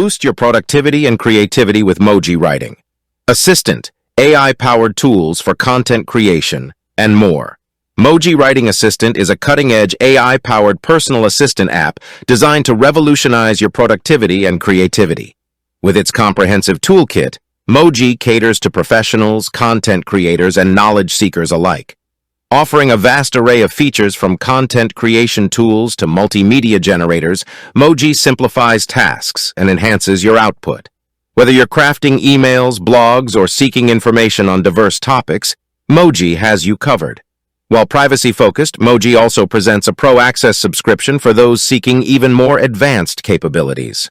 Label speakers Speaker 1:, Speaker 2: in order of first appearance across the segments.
Speaker 1: Boost your productivity and creativity with Moji Writing. Assistant, AI-powered tools for content creation, and more. Moji Writing Assistant is a cutting-edge AI-powered personal assistant app designed to revolutionize your productivity and creativity. With its comprehensive toolkit, Moji caters to professionals, content creators, and knowledge seekers alike. Offering a vast array of features from content creation tools to multimedia generators, Moji simplifies tasks and enhances your output. Whether you're crafting emails, blogs, or seeking information on diverse topics, Moji has you covered. While privacy-focused, Moji also presents a pro access subscription for those seeking even more advanced capabilities.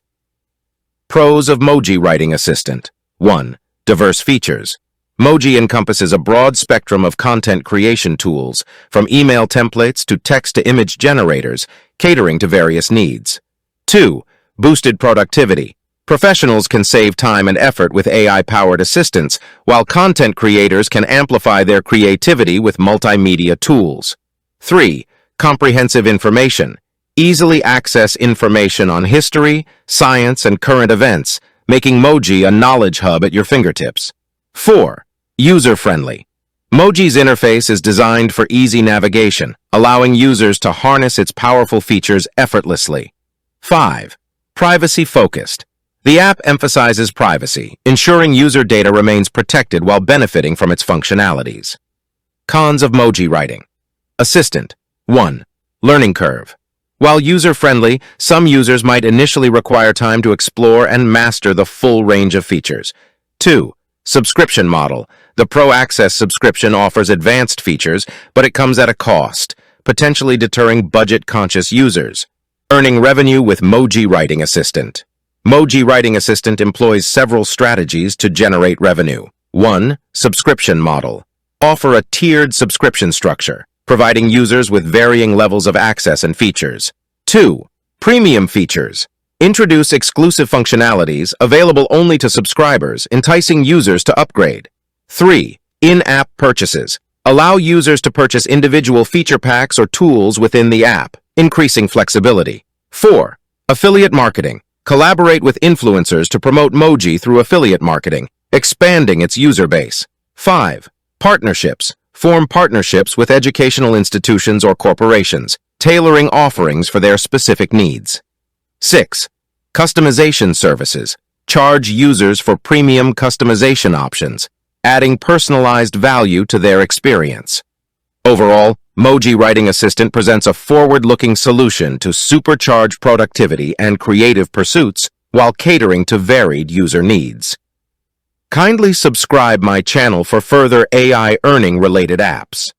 Speaker 1: Pros of Moji Writing Assistant. 1. Diverse features. Moji encompasses a broad spectrum of content creation tools, from email templates to text-to-image generators, catering to various needs. 2. Boosted productivity. Professionals can save time and effort with AI-powered assistants, while content creators can amplify their creativity with multimedia tools. 3. Comprehensive information. Easily access information on history, science, and current events, making Moji a knowledge hub at your fingertips. 4. User-friendly. Moji's interface is designed for easy navigation, allowing users to harness its powerful features effortlessly. 5. Privacy-focused. The app emphasizes privacy, ensuring user data remains protected while benefiting from its functionalities. Cons of Moji Writing. Assistant. 1. Learning curve. While user-friendly, some users might initially require time to explore and master the full range of features. 2. Subscription model. The Pro Access subscription offers advanced features, but it comes at a cost, potentially deterring budget-conscious users. Earning revenue with Moji Writing Assistant. Moji Writing Assistant employs several strategies to generate revenue. 1. Subscription model. Offer a tiered subscription structure, providing users with varying levels of access and features. 2. Premium features. Introduce exclusive functionalities available only to subscribers, enticing users to upgrade. 3. In-app purchases. Allow users to purchase individual feature packs or tools within the app, increasing flexibility. 4. Affiliate marketing. Collaborate with influencers to promote Moji through affiliate marketing, expanding its user base. 5. Partnerships. Form partnerships with educational institutions or corporations, tailoring offerings for their specific needs. 6. Customization services. Charge users for premium customization options, adding personalized value to their experience. Overall, Moji Writing Assistant presents a forward-looking solution to supercharge productivity and creative pursuits while catering to varied user needs. Kindly subscribe my channel for further AI earning-related apps.